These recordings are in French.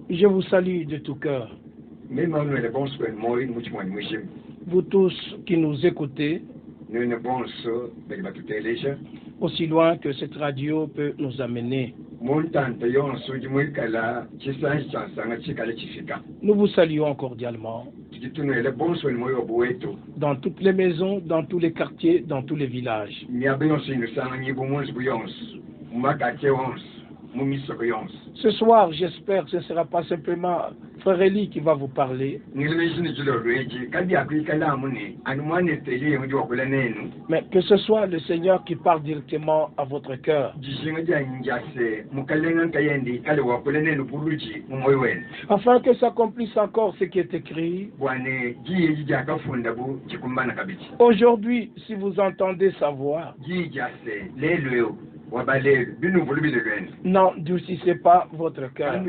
Je vous salue de tout cœur. Vous tous qui nous écoutez, aussi loin que cette radio peut nous amener. Nous vous saluons cordialement. Dans toutes les maisons, dans tous les quartiers, dans tous les villages. Ce soir, j'espère que ce ne sera pas simplement Frère Eli qui va vous parler, mais que ce soit le Seigneur qui parle directement à votre cœur. Afin que s'accomplisse encore ce qui est écrit. Aujourd'hui, si vous entendez sa voix, n'endurcissez pas votre cœur.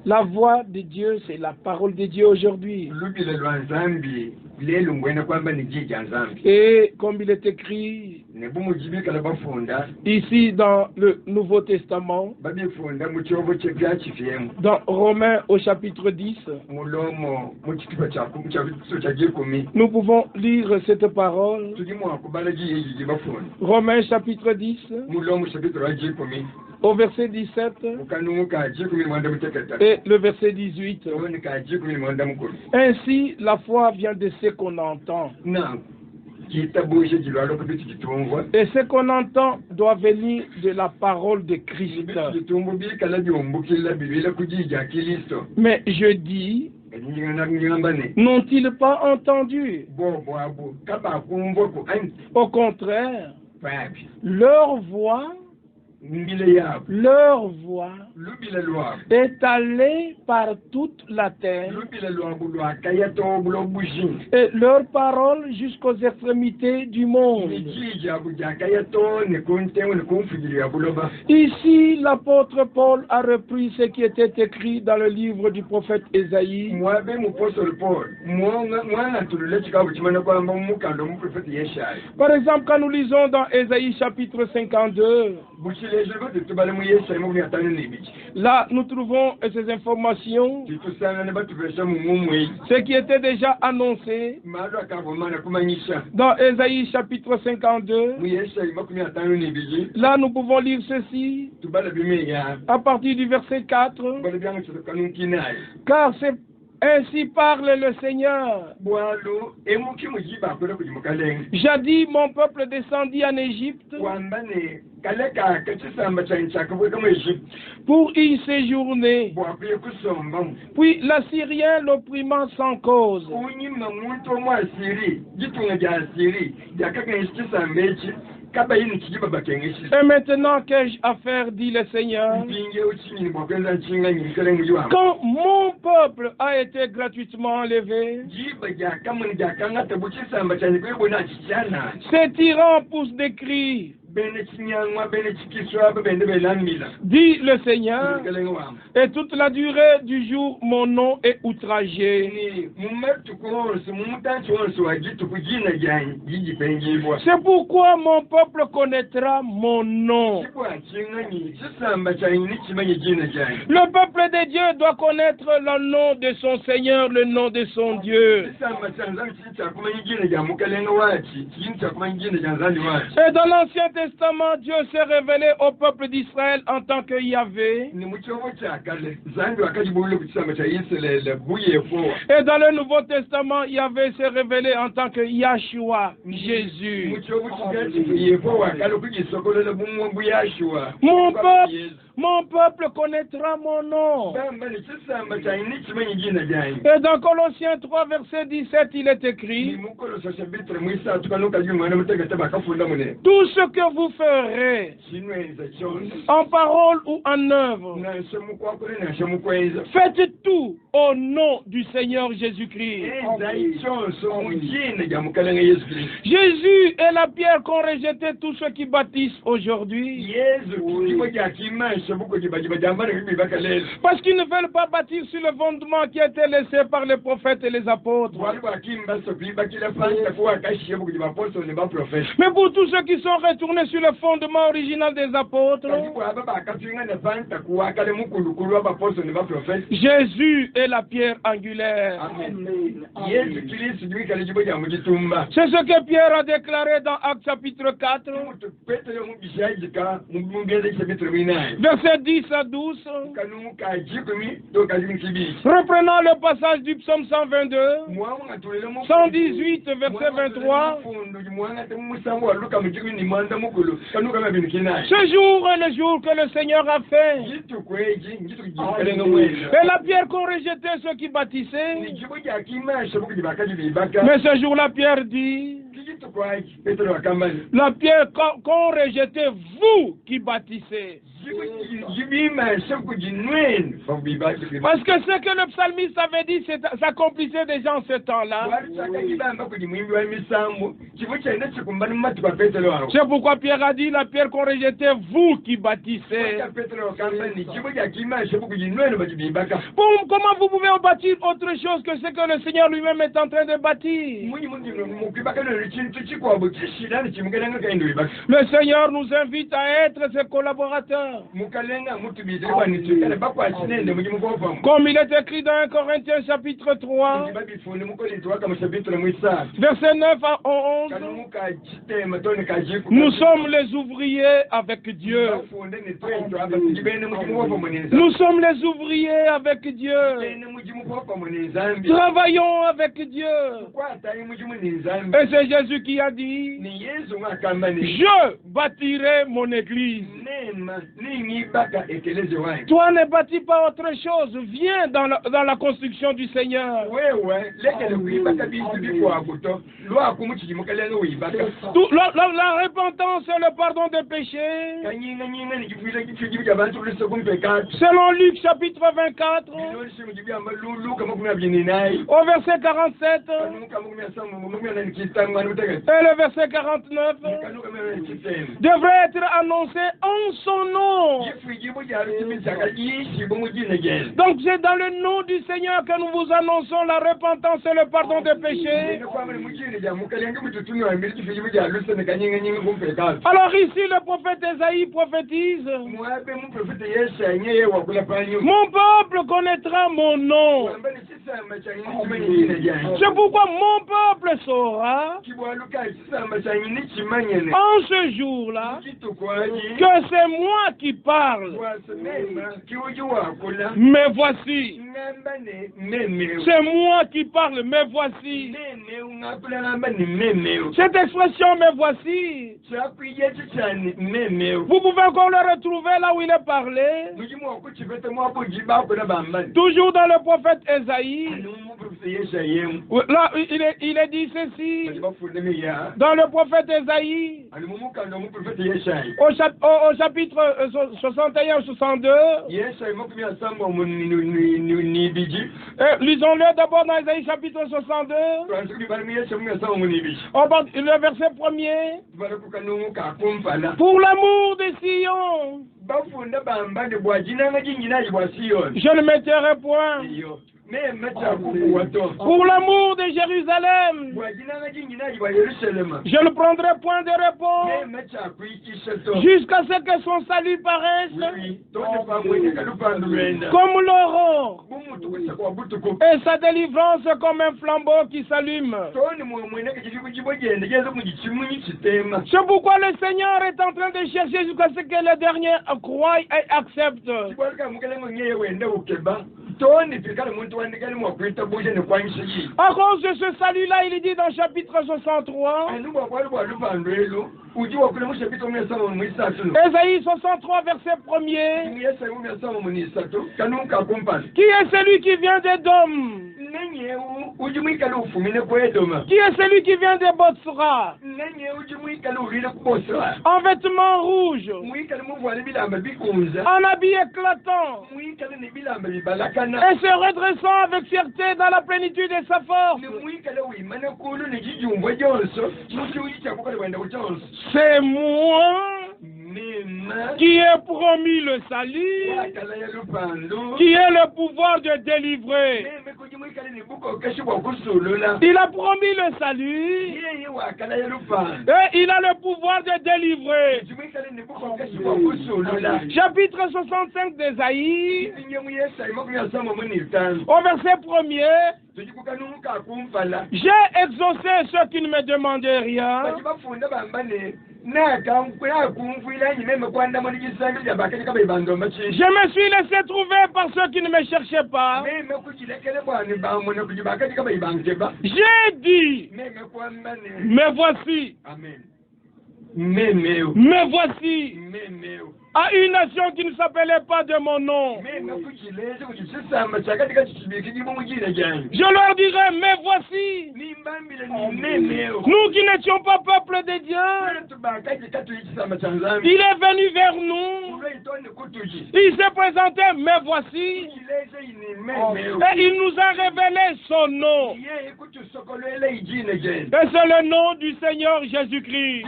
La voix de Dieu, c'est la parole de Dieu aujourd'hui. Et comme il est écrit ici dans le Nouveau Testament, dans Romains au chapitre 10, nous pouvons lire cette parole. Romains chapitre 10, au verset 17 et le verset 18. Ainsi, la foi vient de ce qu'on entend. Et ce qu'on entend doit venir de la parole de Christ. Mais je dis, n'ont-ils pas entendu? Au contraire, leur voix est allée par toute la terre et leur parole jusqu'aux extrémités du monde. Ici, l'apôtre Paul a repris ce qui était écrit dans le livre du prophète Ésaïe. Par exemple, quand nous lisons dans Ésaïe chapitre 52, là, nous trouvons ces informations, ce qui était déjà annoncé dans Ésaïe chapitre 52. Là, nous pouvons lire ceci à partir du verset 4. Car c'est ainsi parle le Seigneur. Jadis, mon peuple descendit en Égypte pour y séjourner. Puis l'Assyrien l'opprimant sans cause. Et maintenant, qu'ai-je à faire, dit le Seigneur? Quand mon peuple a été gratuitement enlevé, ces tyrans poussent des cris. Dit le Seigneur, et toute la durée du jour, mon nom est outragé. C'est pourquoi mon peuple connaîtra mon nom. Le peuple de Dieu doit connaître le nom de son Seigneur, le nom de son Dieu. Et dans l'Ancien Testament, Dieu s'est révélé au peuple d'Israël en tant que Yahvé. Et dans le Nouveau Testament, Yahvé s'est révélé en tant que Yahshua, Jésus. Mon peuple connaîtra mon nom. Et dans Colossiens 3, verset 17, il est écrit, tout ce que vous ferez, en parole ou en œuvre, faites tout au nom du Seigneur Jésus-Christ. Jésus est la pierre qu'ont rejeté tous ceux qui bâtissent aujourd'hui. Parce qu'ils ne veulent pas bâtir sur le fondement qui a été laissé par les prophètes et les apôtres. Mais pour tous ceux qui sont retournés sur le fondement original des apôtres, Jésus est la pierre angulaire. C'est ce que Pierre a déclaré dans Actes chapitre 4, versets 10 à 12. Reprenons le passage du psaume 122, 118, verset 23. Ce jour est le jour que le Seigneur a fait. Et la pierre qu'ont rejeté ceux qui bâtissaient. Mais ce jour-là, Pierre dit, la pierre qu'ont rejeté vous qui bâtissez. Parce que ce que le psalmiste avait dit s'accomplissait déjà en ce temps-là. C'est pourquoi Pierre a dit la pierre qu'on rejetait, vous qui bâtissez. Comment vous pouvez bâtir autre chose que ce que le Seigneur lui-même est en train de bâtir? Le Seigneur nous invite à être ses collaborateurs. Comme il est écrit dans 1 Corinthiens chapitre 3, verset 9 à 11, nous sommes les ouvriers avec Dieu. Nous sommes les ouvriers avec Dieu. Travaillons avec Dieu. Et c'est Jésus qui a dit, je bâtirai mon église. Toi ne bâtis pas autre chose. Viens dans la construction du Seigneur. La repentance et le pardon des péchés. Selon Luc chapitre 24, au verset 47, et le verset 49, devrait être annoncé en son nom. Donc c'est dans le nom du Seigneur que nous vous annonçons la repentance et le pardon des péchés. Alors ici le prophète Ésaïe prophétise, mon peuple connaîtra mon nom. C'est pourquoi mon peuple saura en ce jour-là que c'est moi qui parle. Mais voici, c'est moi qui parle, mais voici. Cette expression, mais voici, vous pouvez encore le retrouver là où il est parlé. Toujours dans le prophète Ésaïe. Là, il est dit ceci. Dans le prophète Ésaïe, au chapitre 61 62, lisons-le d'abord dans Ésaïe chapitre 62, le verset 1er. Pour l'amour de Sion, je ne me tairai point. Pour l'amour de Jérusalem, je ne prendrai point de repos jusqu'à ce que son salut paraisse comme l'aurore et sa délivrance comme un flambeau qui s'allume. C'est pourquoi le Seigneur est en train de chercher jusqu'à ce que les derniers croient et acceptent. À cause de ce salut-là, il est dit dans chapitre 63, Ésaïe 63, verset 1er, qui est celui qui vient d'Édom? Qui est celui qui vient de Botsra? En vêtements rouges, en habit éclatant, et se redressant avec fierté dans la plénitude de sa force. C'est moi, qui est promis le salut, qui est le pouvoir de délivrer. Il a promis le salut et il a le pouvoir de délivrer. Chapitre 65 d'Ésaïe, au verset 1er, j'ai exaucé ceux qui ne me demandaient rien. Je me suis laissé trouver par ceux qui ne me cherchaient pas. J'ai dit, me voici. Me voici à une nation qui ne s'appelait pas de mon nom. Je leur dirai, me voici. Nous qui n'étions pas peuple de Dieu, il est venu vers nous. Il s'est présenté, me voici. Et il nous a révélé son nom. Et c'est le nom du Seigneur Jésus-Christ.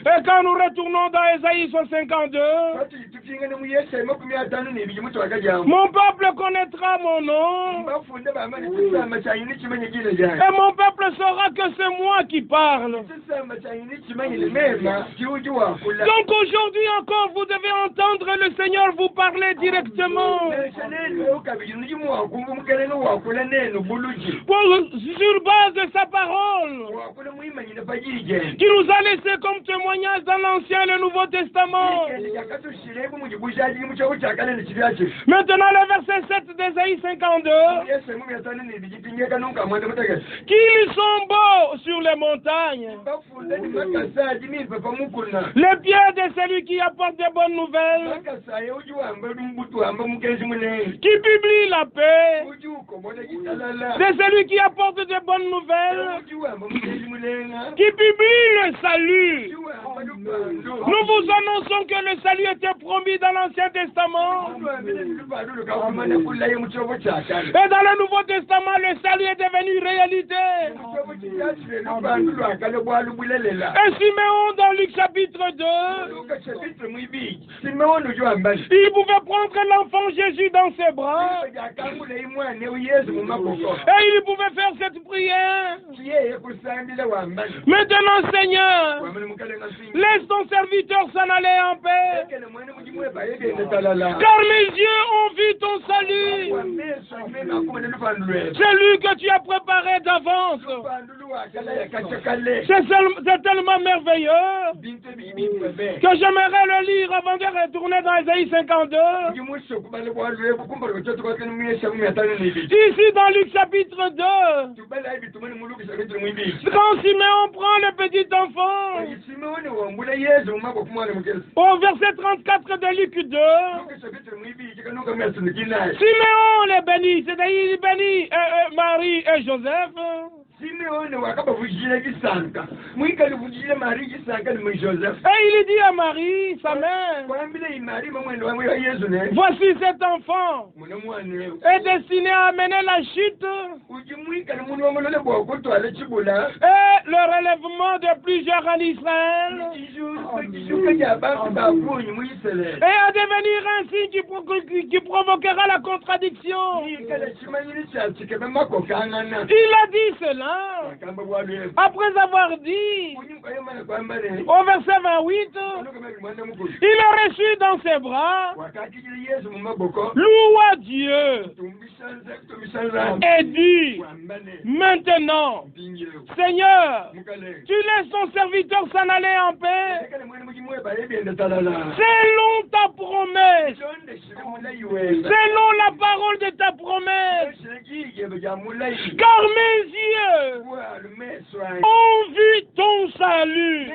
Et quand nous retournons dans Ésaïe 52, mon peuple connaîtra mon nom. Et mon peuple saura que c'est moi qui parle. Donc aujourd'hui encore, vous devez entendre le Seigneur vous parler directement. Sur base de sa parole, qui nous a laissé comme témoignage dans l'Ancien et le Nouveau Testament. Maintenant, le verset 7 d'Ésaïe 52. Qu'ils sont beaux sur les montagnes, les pieds de celui qui apporte des bonnes nouvelles, qui publie la paix, de celui qui apporte des bonnes nouvelles, qui publie le salut. Nous vous annonçons que le salut était promis dans l'Ancien Testament. Et dans le Nouveau Testament, le salut est devenu réalité. Et Siméon, dans Luc chapitre 2, il pouvait prendre l'enfant Jésus dans ses bras. Et il pouvait faire cette prière. Maintenant, Seigneur, laisse ton serviteur s'en aller en paix. Car mes yeux ont vu ton salut. Celui que tu as préparé d'avance. C'est tellement merveilleux que j'aimerais le lire avant de retourner dans Ésaïe 52. Ici dans Luc chapitre 2. Quand Siméon prend le petit enfant, au verset 34 de Luc 2, Siméon les bénit, c'est-à-dire il bénit Marie et Joseph. Et il dit à Marie, sa mère, voici cet enfant est destiné à amener la chute et le relèvement de plusieurs en Israël et à devenir un signe qui provoquera la contradiction. Il a dit cela après avoir dit au verset 28, il a reçu dans ses bras, loua Dieu et dit, maintenant, Seigneur, tu laisses ton serviteur s'en aller en paix selon ta promesse, selon la parole de ta promesse, car mes yeux ont vu ton salut,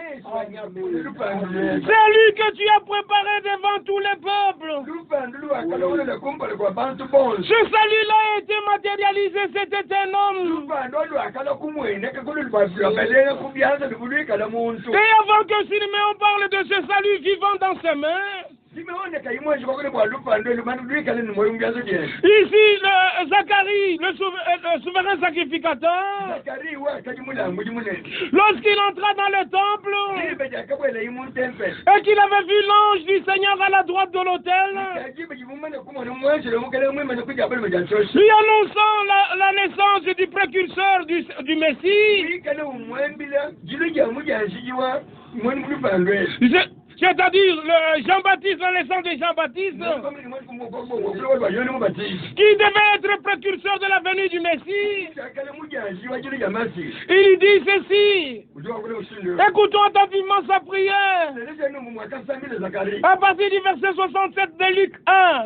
celui que tu as préparé devant tous les peuples. Ce salut-là a été matérialisé, c'était un homme. Et avant que Siméon parle de ce salut vivant dans ses mains, Ici, Zacharie, le souverain sacrificateur, lorsqu'il entra dans le temple et qu'il avait vu l'ange du Seigneur à la droite de l'autel, lui annonçant la naissance du précurseur du Messie, c'est-à-dire Jean-Baptiste, la naissance de Jean-Baptiste, qui devait être précurseur de la venue du Messie. Il dit ceci. Écoutons attentivement sa prière. À partir du verset 67 de Luc 1.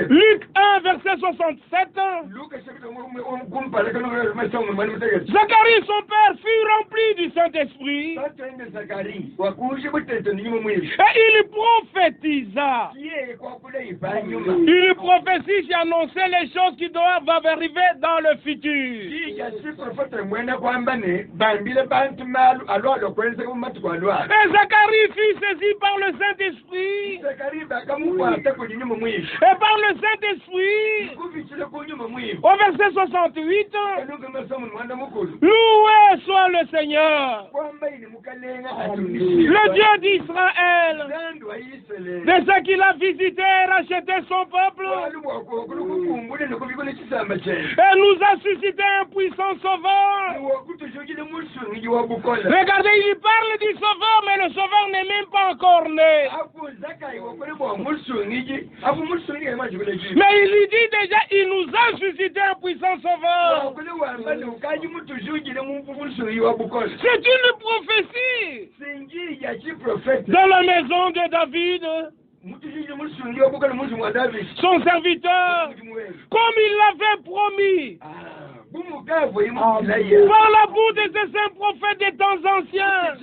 Luc 1, verset 67. Zacharie, son père, fut rempli du Saint-Esprit. Et il prophétisa. Une prophétie qui annonçait les choses qui doivent arriver dans le futur. Et Zacharie fut saisi par le Saint-Esprit. Et par le Saint-Esprit, au verset 68, loué soit le Seigneur, le Dieu d'Israël, de ce qu'il a visité et racheté son peuple, et nous a suscité un puissant sauveur. Regardez, il parle du sauveur, mais le sauveur n'est même pas encore né. Mais il lui dit déjà, il nous a suscité un puissant sauveur. C'est une prophétie dans la maison de David, son serviteur, comme il l'avait promis, par la bouche de ces saints prophètes des temps anciens.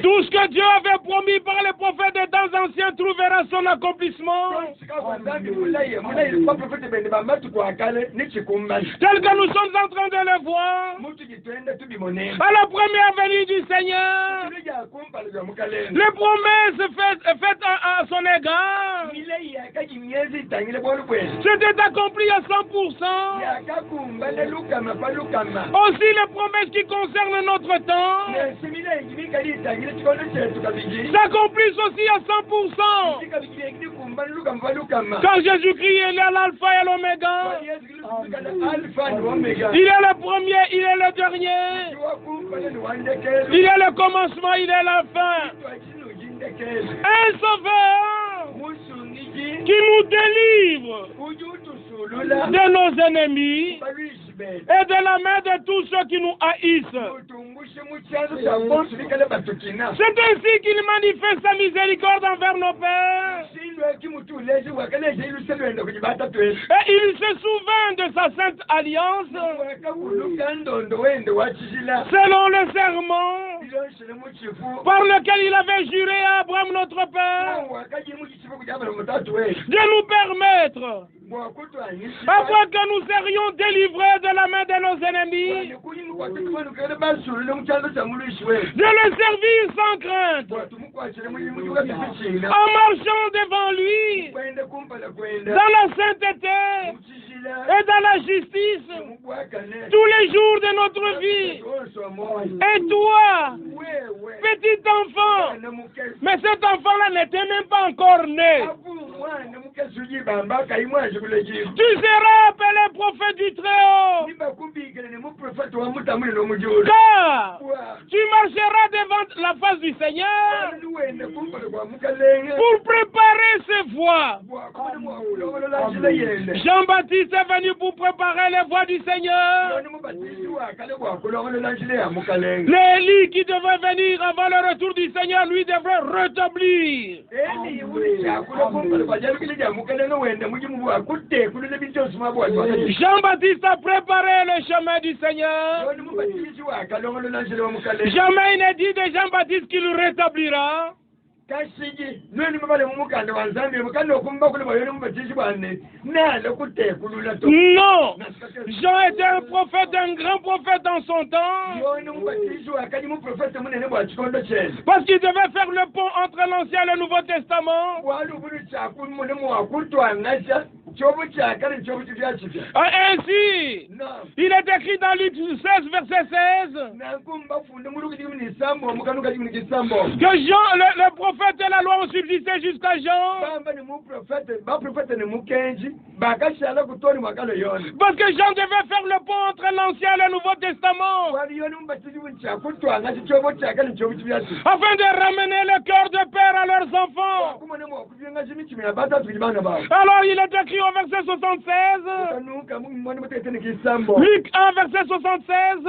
Tout ce que Dieu avait promis par les prophètes des temps anciens trouvera son accomplissement. Tel que nous sommes en train de le voir, à la première venue du Seigneur, les promesses faites à son égard s'étaient accomplies à 100%. Aussi les promesses qui concernent notre temps s'accomplissent aussi à 100%. Quand Jésus-Christ est l'alpha et l'oméga, il est le premier, il est le dernier, il est le commencement, il est la fin. Un sauveur qui nous délivre de nos ennemis et de la main de tous ceux qui nous haïssent. C'est ainsi qu'il manifeste sa miséricorde envers nos pères. Et il se souvint de sa sainte alliance selon le serment par lequel il avait juré à Abraham notre père de nous permettre, afin que nous serions délivrés de la main de nos ennemis, de le servir sans crainte, en marchant devant lui dans la sainteté et dans la justice tous les jours de notre vie. Et toi, petit enfant, mais cet enfant-là n'était même pas encore né, tu seras appelé prophète du Très-Haut, car tu marcheras devant la face du Seigneur pour préparer ses voies. Jean-Baptiste est venu pour préparer les voies du Seigneur. L'Élie qui devait venir avant le retour du Seigneur, lui devrait rétablir. Jean-Baptiste a préparé le chemin du Seigneur. Jamais il n'est dit de Jean-Baptiste qu'il rétablira. Non, Jean était un prophète, un grand prophète dans son temps. Parce qu'il devait faire le pont entre l'Ancien et le Nouveau Testament. Ainsi, il est écrit dans Luc 16, verset 16, que Jean, le prophète et la loi ont subsisté jusqu'à Jean. Parce que Jean devait faire le pont entre l'Ancien et le Nouveau Testament, afin de ramener le cœur de père à leurs enfants. Alors il est écrit au verset 76, Luc 1, verset 76,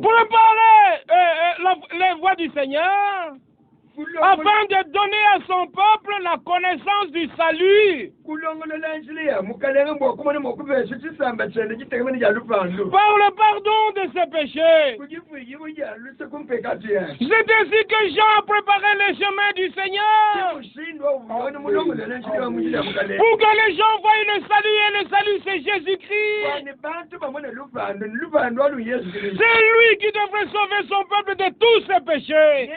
pour parler les voies du Seigneur, afin de donner à son peuple la connaissance du salut par le pardon de ses péchés. C'est ainsi que Jean a préparé le chemin du Seigneur pour que les gens voient le salut, et le salut c'est Jésus-Christ. C'est lui qui devrait sauver son peuple de tous ses péchés.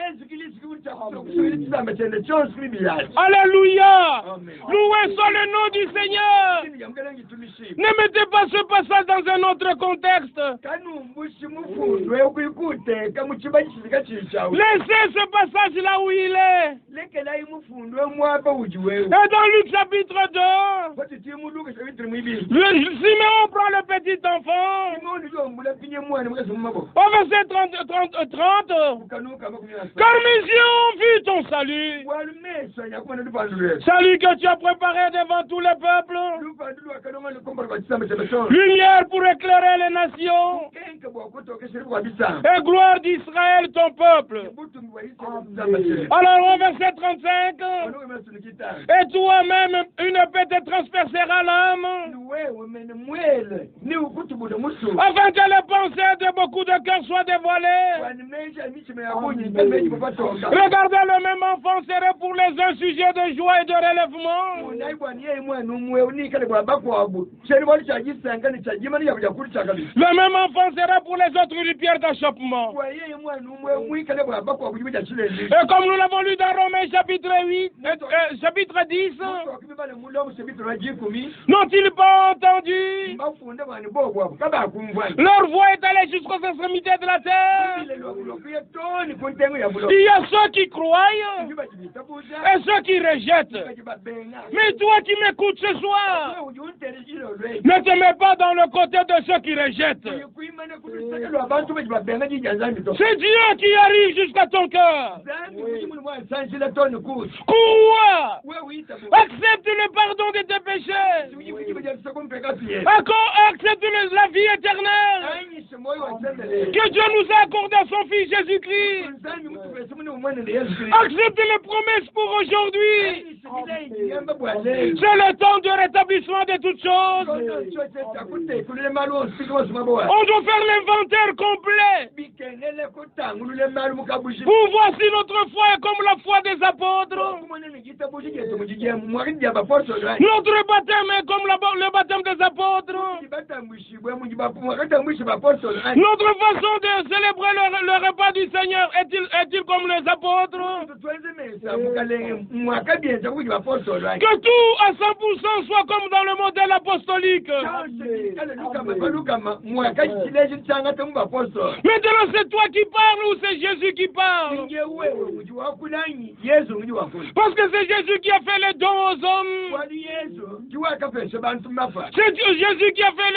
Alléluia. Loué soit le nom du Seigneur. Ne mettez pas ce passage dans un autre contexte. Laissez ce passage là où il est. Et dans Luc chapitre 2, Simeon prend le petit enfant. Au verset 30, car mes yeux ont vu ton salut. Salut que tu as préparé devant tous les peuples. Lumière pour éclairer les nations. Et gloire d'Israël, ton peuple. Alors au verset 35, et toi-même, une épée te transpercera l'âme, afin que les pensées de beaucoup de cœurs soient dévoilées. Regardez, le même enfant serait pour les uns sujet de joie et de relèvement. Le même enfant sera pour les autres une pierre d'achoppement. Et comme nous l'avons lu dans Romains chapitre 10, n'ont-ils pas entendu? Leur voix est allée jusqu'aux extrémités de la terre. Il y a ceux qui croient et ceux qui rejettent. Mais toi qui m'écoutes ce soir, ne te mets pas dans le côté de ceux qui rejettent. C'est Dieu qui arrive jusqu'à ton cœur. Crois. Accepte le pardon de tes péchés. Accepte la vie éternelle que Dieu nous a accordé à son Fils Jésus-Christ. Accepte les promesses pour aujourd'hui. C'est le temps de rétablissement de toutes choses. On doit faire l'inventaire complet pour voir si notre foi est comme la foi des apôtres. Notre baptême est comme le baptême des apôtres. Notre façon de célébrer le repas du Seigneur est-il comme les apôtres? Que tout à 100% soit comme dans le modèle apostolique. Maintenant c'est toi qui parles ou c'est Jésus qui parle? Parce que c'est Jésus qui a fait les dons aux hommes. C'est Jésus qui a fait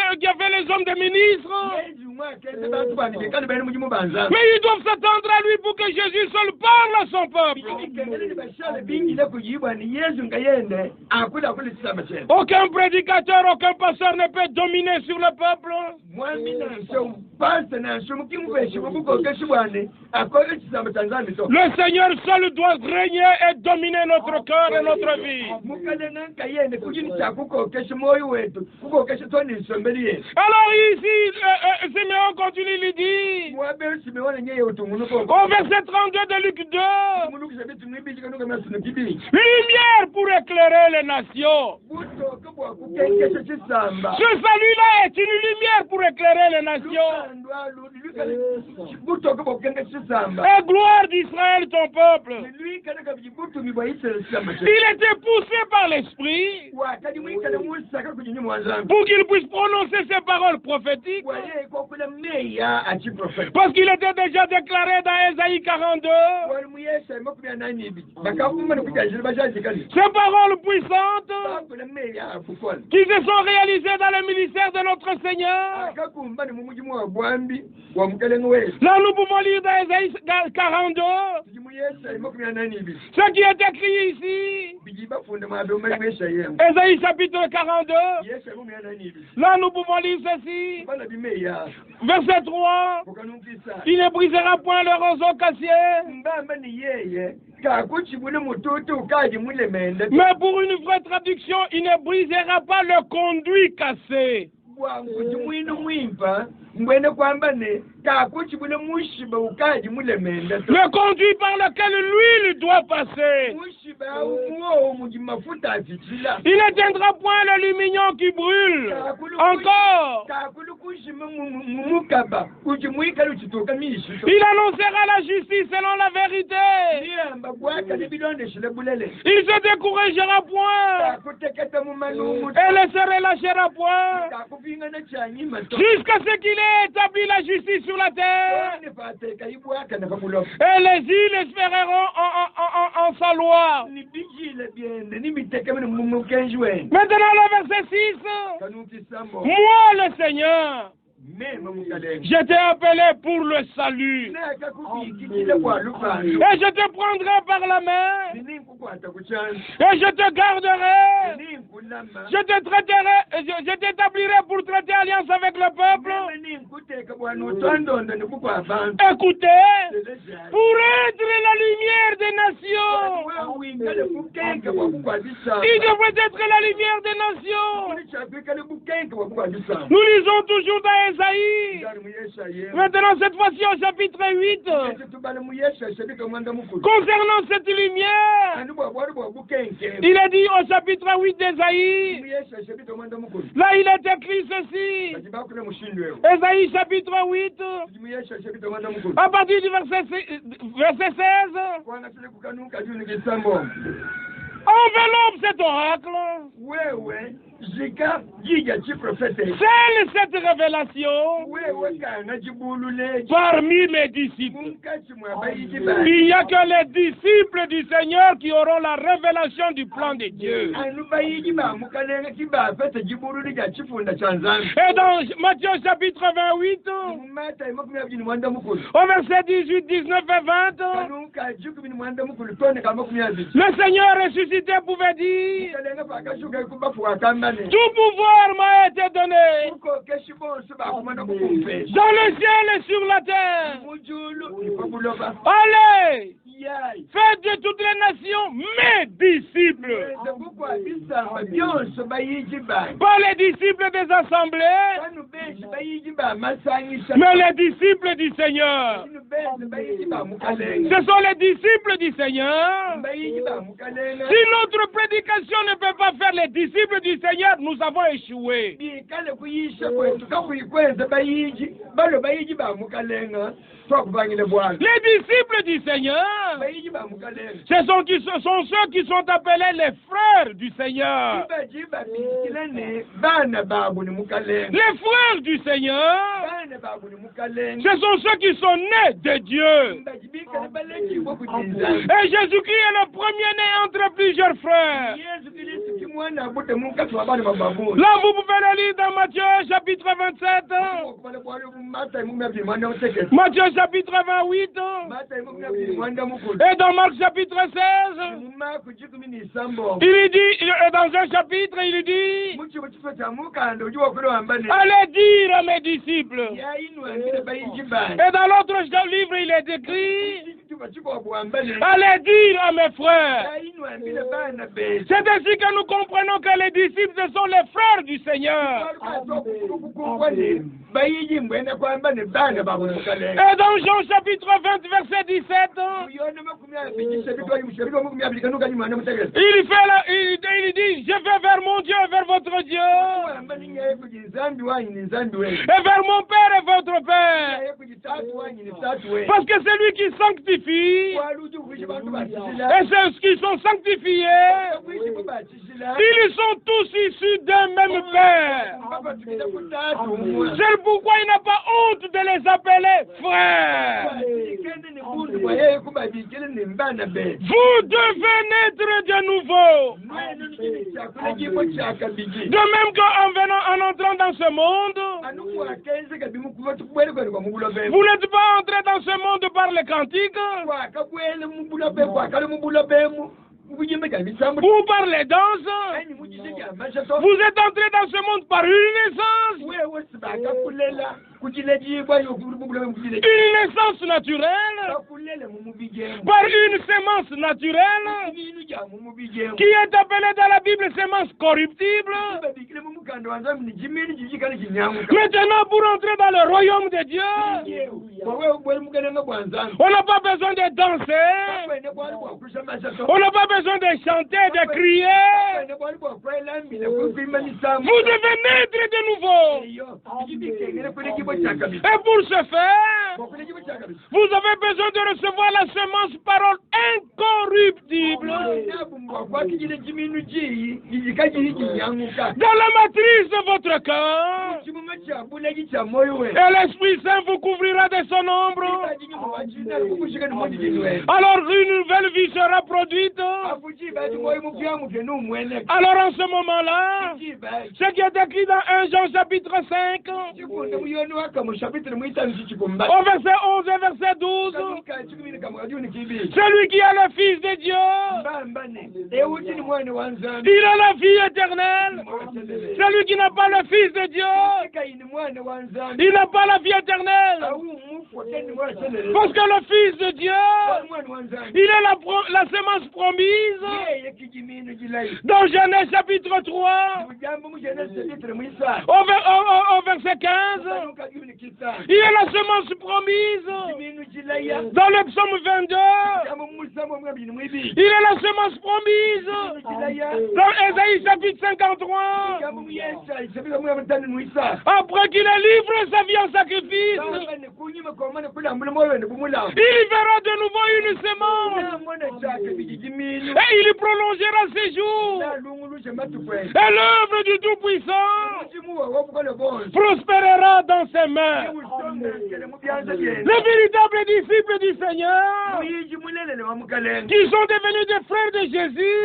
les hommes des ministres. Mais ils doivent s'attendre à lui pour que Jésus seul parle à son peuple. Aucun prédicateur, aucun pasteur ne peut dominer sur le peuple. Seigneur seul doit régner et dominer notre cœur et notre vie. Alors ici, Simeon continue, il dit, au verset 32 de Luc 2, lumière pour éclairer les nations. Ce salut-là est une lumière pour éclairer les nations. Et gloire d'Israël, ton peuple. Il était poussé par l'Esprit pour qu'il puisse prononcer ces paroles prophétiques. Parce qu'il était déjà déclaré dans Ésaïe 42. Ces paroles puissantes qui se sont réalisées dans le ministère de notre Seigneur. Là, nous pouvons lire dans Ésaïe 42 ce qui est écrit ici. Ésaïe chapitre 42. Là, nous pouvons lire ceci. Verset 3. Il ne brisera point le roseau cassé. Mais pour une vraie traduction, il ne brisera pas le conduit cassé. Le conduit par lequel l'huile doit passer. Il ne tiendra point l'aluminium qui brûle. Encore. Il annoncera la justice selon la vérité. Il se découragera point. Et ne se relâchera point. Jusqu'à ce qu'il ait établi la justice sur la terre. Et les îles espéreront en sa loi. Maintenant le verset 6. Moi le Seigneur, je t'ai appelé pour le salut. Et je te prendrai par la main. Et je te garderai. Je te traiterai. Je t'établirai pour traiter alliance avec le peuple. Écoutez, pour être la lumière des nations. Il devrait être la lumière des nations. Nous lisons toujours dans Esaïe. Maintenant, cette fois-ci au chapitre 8, concernant cette lumière, il est dit au chapitre 8 d'Esaïe, là il est écrit ceci, Esaïe chapitre 8, à partir du verset 16, enveloppe cet oracle. Seule cette révélation parmi mes disciples. Il n'y a que les disciples du Seigneur qui auront la révélation du plan de Dieu. Et dans Matthieu chapitre 28, au verset 18, 19 et 20, le Seigneur ressuscité pouvait dire, tout pouvoir m'a été donné dans le ciel et sur la terre. Allez, faites de toutes les nations mes disciples. Pas les disciples des assemblées, mais les disciples du Seigneur. Ce sont les disciples du Seigneur. Si notre prédication ne peut pas faire les disciples du Seigneur, nous avons échoué. Les disciples du Seigneur, ce sont ceux qui sont appelés les frères du Seigneur. Les frères du Seigneur, ce sont ceux qui sont nés de Dieu. Et Jésus-Christ est le premier-né entre plusieurs frères. Là, vous pouvez le lire dans Matthieu chapitre 27, Matthieu chapitre 28, et dans Marc chapitre 16, il dit, dans un chapitre, il dit, allez dire à mes disciples, Et dans l'autre livre, il est écrit, allez dire à mes frères. C'est ainsi que nous comprenons que les disciples, ce sont les frères du Seigneur. Et dans Jean chapitre 20, verset 17, il dit, je vais vers mon Dieu et vers votre Dieu, et vers mon Père et votre Père. Parce que c'est lui qui sanctifie, et ceux qui sont sanctifiés, ils sont tous issus d'un même Père. C'est pourquoi il n'a pas honte de les appeler frères. Vous devez naître de nouveau. De même qu'en en entrant dans ce monde, vous n'êtes pas entré dans ce monde par les cantiques, ou par les danses. Vous êtes entré dans ce monde par une naissance. Une naissance naturelle, par une sémence naturelle, qui est appelée dans la Bible sémence corruptible. Maintenant, pour entrer dans le royaume de Dieu, on n'a pas besoin de danser, on n'a pas besoin de chanter, de crier. Vous devez naître de nouveau. Et pour ce faire, vous avez besoin de recevoir la semence parole incorruptible dans la matrice de votre cœur. Et l'Esprit Saint vous couvrira de son ombre. Alors une nouvelle vie sera produite. Alors en ce moment-là, ce qui est écrit dans 1 Jean chapitre 5, au verset 11 et verset 12, celui qui a le Fils de Dieu, il a la vie éternelle. Celui qui n'a pas le Fils de Dieu, il n'a pas la vie éternelle. Parce que le Fils de Dieu, il est la semence promise. Dans Genèse chapitre 3, au verset 15, il est la semence promise. Dans le psaume 22, il est la semence promise. Dans Ésaïe chapitre 53, après qu'il ait livré sa vie en sacrifice, il verra de nouveau une semence. Et il prolongera ses jours. Et l'œuvre du Tout-Puissant prospérera dans ses mains. Les véritables disciples du Seigneur, qui sont devenus des frères de Jésus,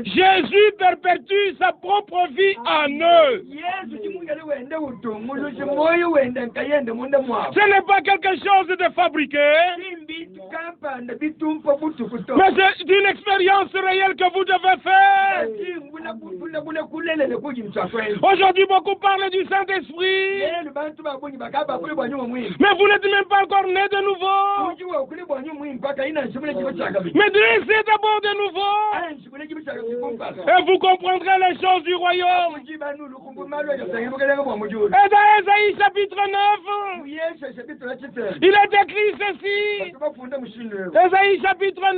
Jésus perpétue sa propre vie en eux. Ce n'est pas quelque chose de fabriqué, mais c'est une expérience réelle que vous devez faire. Aujourd'hui, beaucoup parlent du Saint-Esprit, mais vous n'êtes même pas encore né de nouveau. Mais dressez d'abord de nouveau, et vous comprendrez les choses du royaume. Et dans Ésaïe chapitre 9, il est écrit ceci. Ésaïe chapitre 9,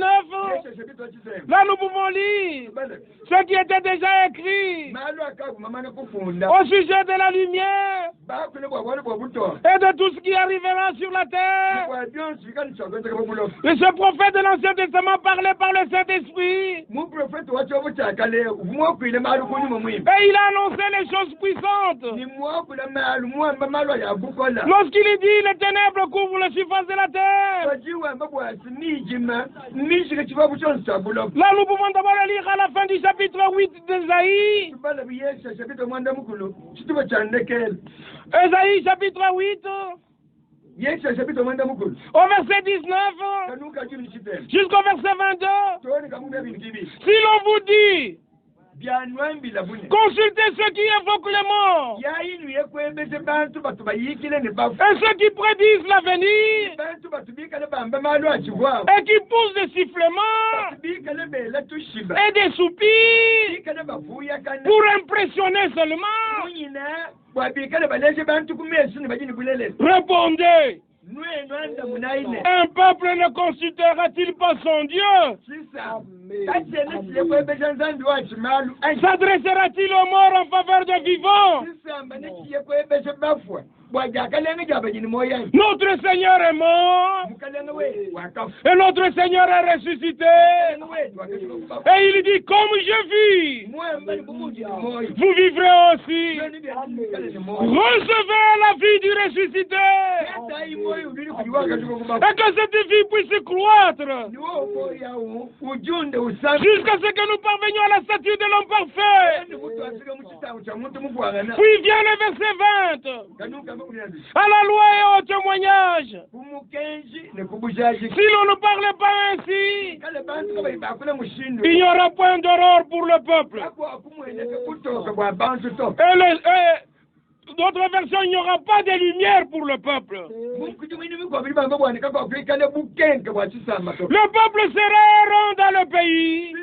là nous pouvons lire ce qui était déjà écrit au sujet de la lumière et de tout ce qui arrivera sur la terre. Et ce prophète de l'Ancien Testament parlait par le Saint-Esprit. Et il a annoncé les choses puissantes. Lorsqu'il dit les ténèbres couvrent la surface de la terre. Là nous pouvons d'abord le lire à la fin du chapitre 8 d'Ésaïe. Ésaïe chapitre 8. Au verset 19 jusqu'au verset 22. Si l'on vous dit consultez ceux qui évoquent les morts, ceux qui prédisent l'avenir et qui poussent des sifflements et des soupirs pour impressionner seulement. Répondez. Un peuple ne consultera-t-il pas son Dieu? S'adressera-t-il aux morts en faveur des vivants? Notre Seigneur est mort et notre Seigneur est ressuscité. Et il dit, comme je vis, vous vivrez aussi. Recevez la vie du ressuscité. Et que cette vie puisse croître jusqu'à ce que nous parvenions à la statue de l'homme parfait. Puis vient le verset 20. À la loi et au témoignage. Si l'on ne parlait pas ainsi, il n'y aura point d'aurore pour le peuple. D'autres versions, il n'y aura pas de lumière pour le peuple. Le peuple sera errant dans le pays.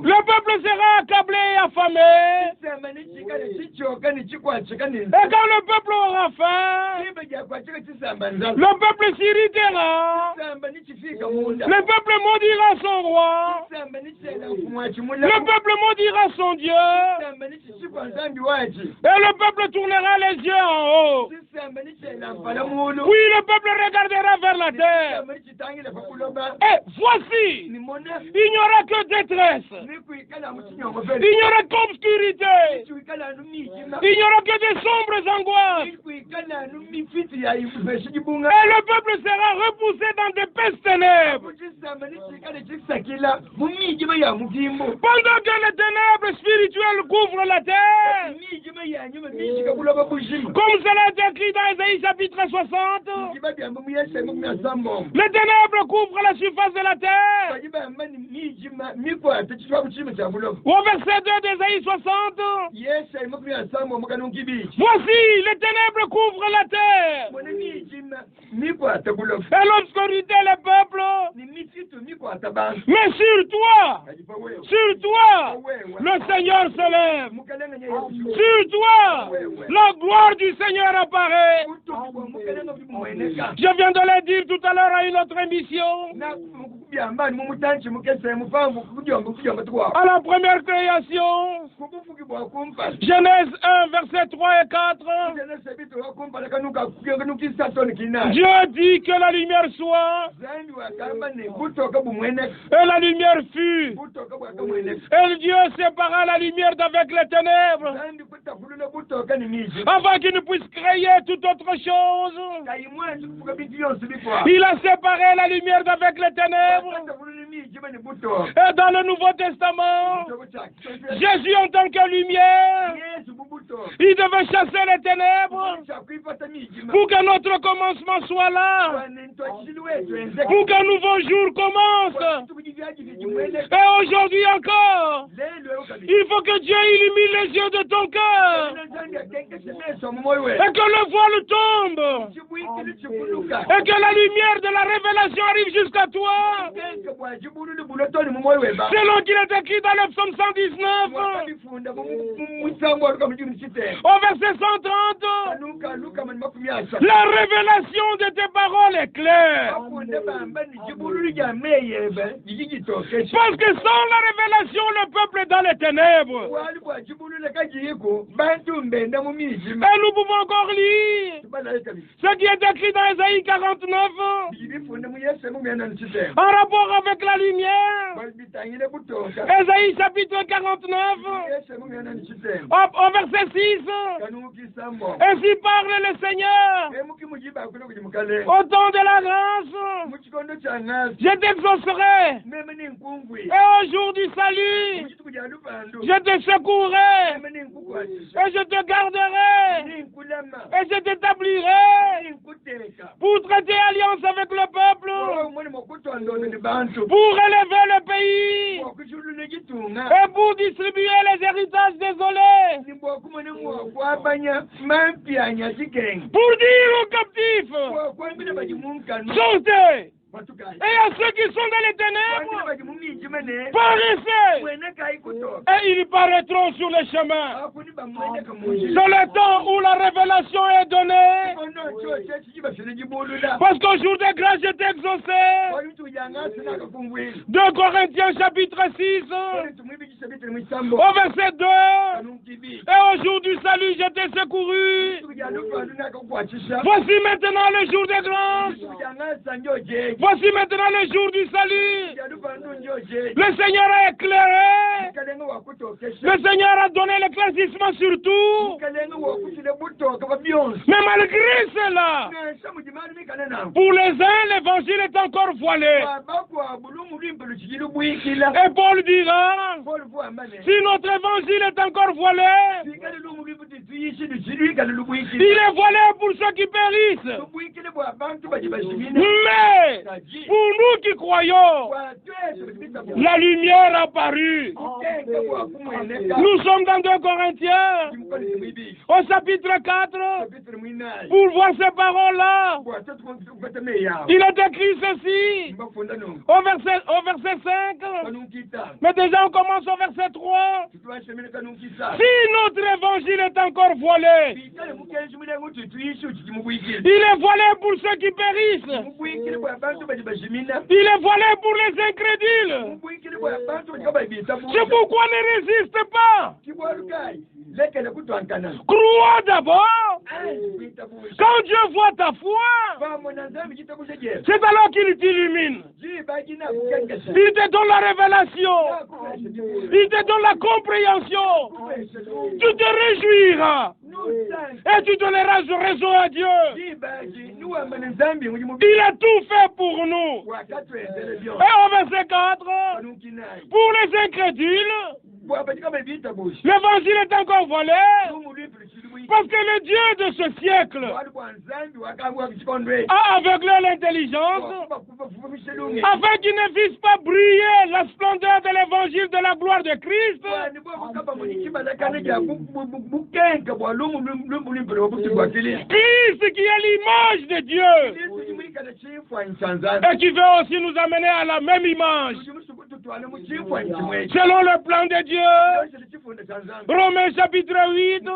Le peuple sera accablé et affamé. Et quand le peuple aura faim, le peuple s'irritera. Le peuple maudira son roi. Le peuple maudira son Dieu. Et le peuple tournera les yeux en haut. Oui, le peuple regardera vers la terre. Et voici, il n'y aura que détresse. Il n'y aura qu'obscurité. Il n'y aura que des sombres angoisses. Et le peuple sera repoussé dans des pestes ténèbres. Pendant que les ténèbres spirituelles couvrent la terre, comme cela est écrit dans Ésaïe chapitre 60, les ténèbres couvrent la surface de la terre. Au verset 2 d'Ésaïe 60, voici, les ténèbres couvrent la terre. Et l'obscurité, le peuple. Mais sur toi, le Seigneur se lève. Sur toi, la gloire du Seigneur apparaît. Je viens de le dire tout à l'heure à une autre émission. À la première création, Genèse 1, versets 3 et 4, Dieu dit que la lumière soit, et la lumière fut. Et Dieu sépara la lumière d'avec les ténèbres, afin qu'il ne puisse créer toute autre chose. Il a séparé la lumière d'avec les ténèbres. Et dans le Nouveau Testament, Jésus en tant que lumière, il devait chasser les ténèbres pour que notre commencement soit là, pour qu'un nouveau jour commence. Et aujourd'hui encore, il faut que Dieu illumine les yeux de ton cœur et que le voile tombe et que la lumière de la révélation arrive jusqu'à toi. Selon qu'il est écrit dans le psaume 119, au verset 130, la révélation de tes paroles est claire. Parce que sans la révélation, le peuple est dans les ténèbres. Et nous pouvons encore lire ce qui est écrit dans Ésaïe 49, en rapport avec la lumière. Ésaïe chapitre 49, au verset 6, ainsi parle le Seigneur. Au temps de la grâce, je t'exaucerai. Et au jour du salut, je te secouerai. Et je te garderai. Et je t'établirai pour traiter alliance avec le peuple, pour élever le pays et pour distribuer les héritages désolés. pour dire aux captifs, sortez. Et à ceux qui sont dans les ténèbres, paraissez. Et ils paraîtront sur les chemins. C'est le temps où la révélation est donnée. Parce qu'au jour de grâce, j'étais exaucé. 2 Corinthiens chapitre 6, au verset 2. Et au jour du salut, j'étais secouru. Voici maintenant le jour de grâce. Voici maintenant le jour du salut. Le Seigneur a éclairé. Le Seigneur a donné l'éclaircissement sur tout. Mais malgré cela, pour les uns, l'évangile est encore voilé. Et Paul dira, si notre évangile est encore voilé, il est voilé pour ceux qui périssent. Mais pour nous qui croyons, la lumière a apparu. Nous sommes dans 2 Corinthiens, au chapitre 4, pour voir ces paroles-là. Il est écrit ceci, au verset 5, mais déjà on commence au verset 3. Si notre évangile est encore voilé, il est voilé pour ceux qui périssent. Il est voilé pour les incrédules. C'est pourquoi ne résiste pas. Crois d'abord. Quand Dieu voit ta foi, c'est alors qu'il t'illumine. Il te donne la révélation. Il te donne la compréhension. Tu te réjouiras. Et tu donneras raison à Dieu. Il a tout fait pour nous. Et au verset 4, pour les incrédules, l'évangile est encore volé. Parce que le Dieu de ce siècle a aveuglé l'intelligence afin qu'il ne puisse pas briller la splendeur de l'évangile de la gloire de Christ. Christ qui est l'image de Dieu et qui veut aussi nous amener à la même image selon le plan de Dieu. Romains chapitre 8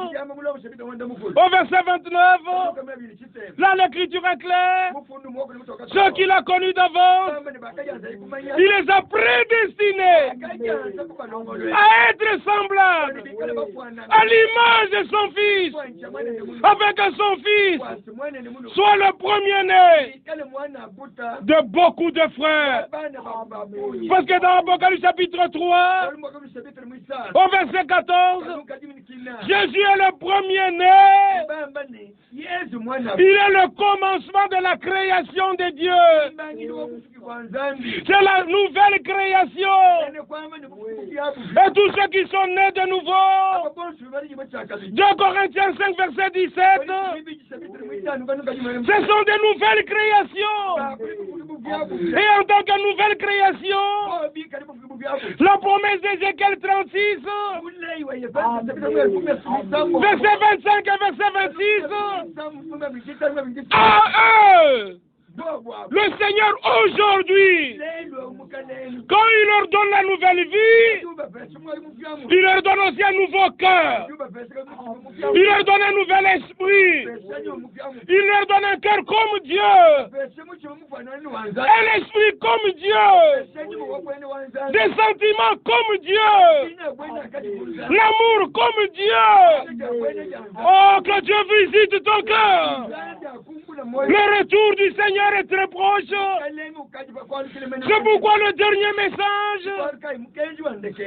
au verset 29, là l'écriture est claire. Ceux qu'il a connus d'avance, il les a prédestinés à être semblables à l'image de son Fils, afin que son Fils soit le premier-né de beaucoup de frères. Parce que dans Apocalypse chapitre 3, au verset 14, Jésus est le premier-né. Il est le commencement de la création de Dieu. C'est la nouvelle création. Et tous ceux qui sont nés de nouveau, 2 Corinthiens 5, verset 17, ce sont des nouvelles créations. Et en tant que nouvelle création, la promesse d'Ézéchiel 36, verset 25 et verset 26, à eux, le Seigneur aujourd'hui, quand il leur donne la nouvelle vie, il leur donne aussi un nouveau cœur. Il leur donne un nouvel esprit. Il leur donne un cœur comme Dieu. Un esprit comme Dieu. Des sentiments comme Dieu. L'amour comme Dieu. Oh, que Dieu visite ton cœur. Le retour du Seigneur est très proche. C'est pourquoi le dernier message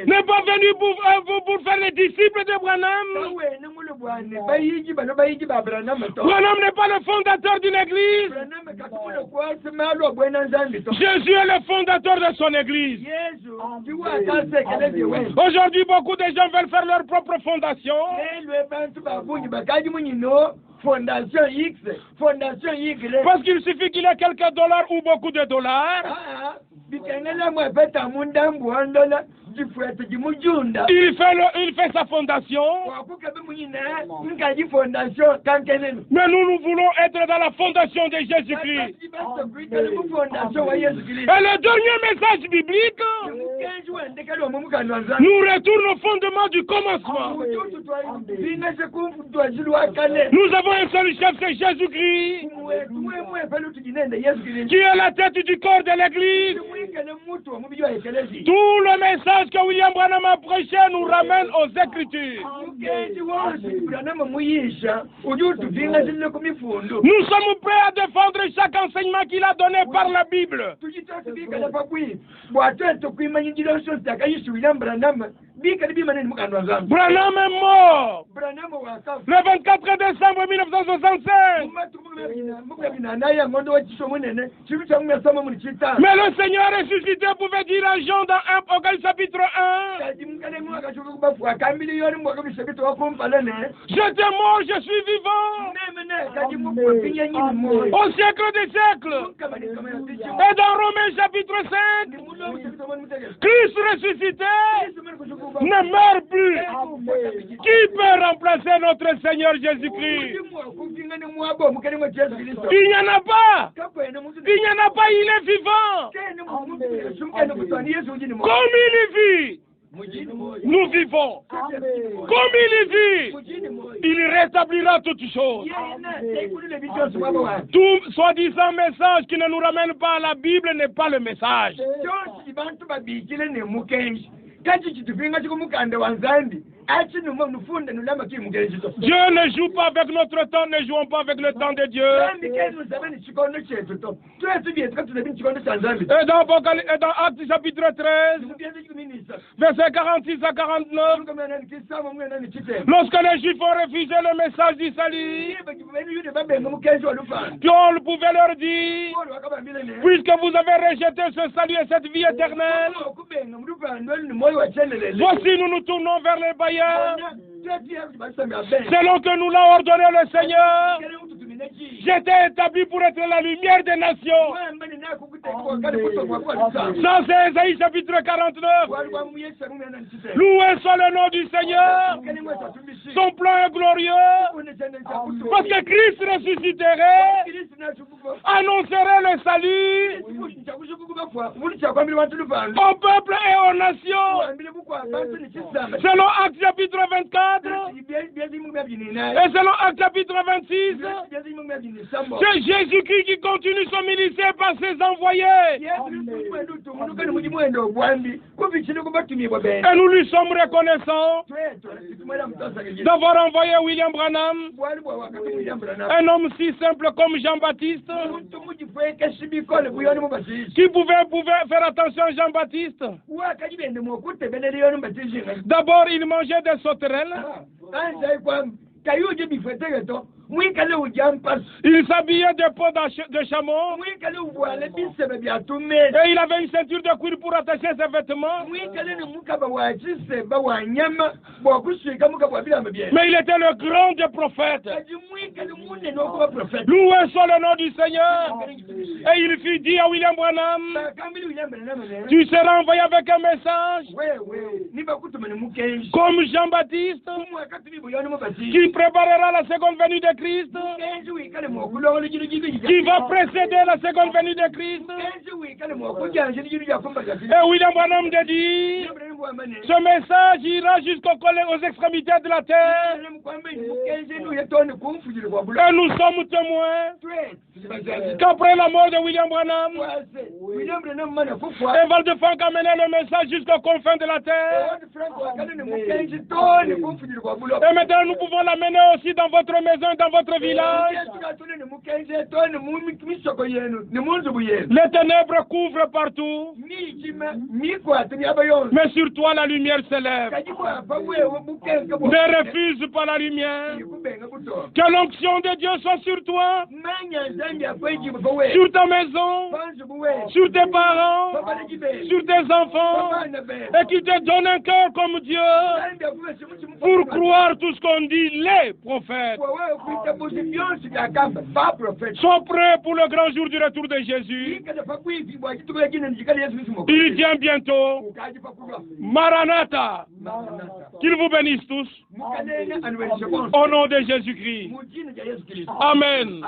n'est pas venu pour faire les disciples de Branham. Branham n'est pas le fondateur d'une église. Jésus est le fondateur de son église. Aujourd'hui, beaucoup de gens veulent faire leur propre fondation. Fondation X, Fondation Y. Parce qu'il suffit qu'il y ait quelques dollars ou beaucoup de dollars. il fait sa fondation. Mais nous voulons être dans la fondation de Jésus-Christ. Et le dernier message biblique nous retourne au fondement du commencement. Nous avons un seul chef, c'est Jésus-Christ, qui est la tête du corps de l'Église. Tout le message que William Branham a prêché nous ramène aux Écritures. Nous sommes prêts à défendre chaque enseignement qu'il a donné par la Bible. Branham est mort le 24 décembre 1965. Mais le Seigneur ressuscité pouvait dire à Jean dans Apocalypse chapitre 1, j'étais mort, je suis vivant au siècle des siècles. Et dans Romains chapitre 5, Christ ressuscité ne meurt plus. Qui peut remplacer notre Seigneur Jésus-Christ? Il n'y en a pas. Il n'y en a pas, il est vivant. Comme il vit, nous vivons. Comme il vit, il rétablira toutes choses. Tout soi-disant message qui ne nous ramène pas à la Bible n'est pas le message. Dieu ne joue pas avec notre temps, ne jouons pas avec le temps de Dieu. Et dans Actes chapitre 13, versets 46 à 49, lorsque les Juifs ont refusé le message du salut, Paul pouvait leur dire, puisque vous avez rejeté ce salut et cette vie éternelle, voici nous nous tournons vers les païens, selon que nous l'a ordonné le Seigneur. J'étais établi pour être la lumière des nations. Ça c'est Ésaïe chapitre 49. Loué soit le nom du Seigneur. Son plan est glorieux. Parce que Christ ressusciterait, annoncerait le salut au peuple et aux nations. Selon Actes chapitre 24 et selon Actes chapitre 26, c'est Jésus-Christ qui continue son ministère par ses envoyés. Et nous lui sommes reconnaissants d'avoir envoyé William Branham, un homme si simple comme Jean-Baptiste, qui pouvait faire attention à Jean-Baptiste. D'abord, il mangeait des sauterelles. Il s'habillait de peau de chameau. Et il avait une ceinture de cuir pour attacher ses vêtements. Mais il était le grand des prophètes. Loué soit le nom du Seigneur. Et il fut dit à William Branham, tu seras envoyé avec un message comme Jean-Baptiste, qui préparera la seconde venue de Christ, qui va précéder la seconde venue de Christ. Et William Branham de dire, ce message ira aux extrémités de la terre. Et nous sommes témoins qu'après la mort de William Branham, Eval de Frank a mené le message jusqu'aux confins de la terre. Et maintenant nous pouvons l'amener aussi dans votre maison, dans votre village. Les ténèbres couvrent partout, mais sur toi la lumière s'élève. Ne refuse pas la lumière. Que l'onction de Dieu soit sur toi, sur ta maison, sur tes parents, sur tes enfants, et qui te donne un cœur comme Dieu pour croire tout ce qu'on dit les prophètes. Sois prêt pour le grand jour du retour de Jésus. Il vient bientôt. Maranatha. Qu'il vous bénisse tous. Au nom de Jésus-Christ. Amen.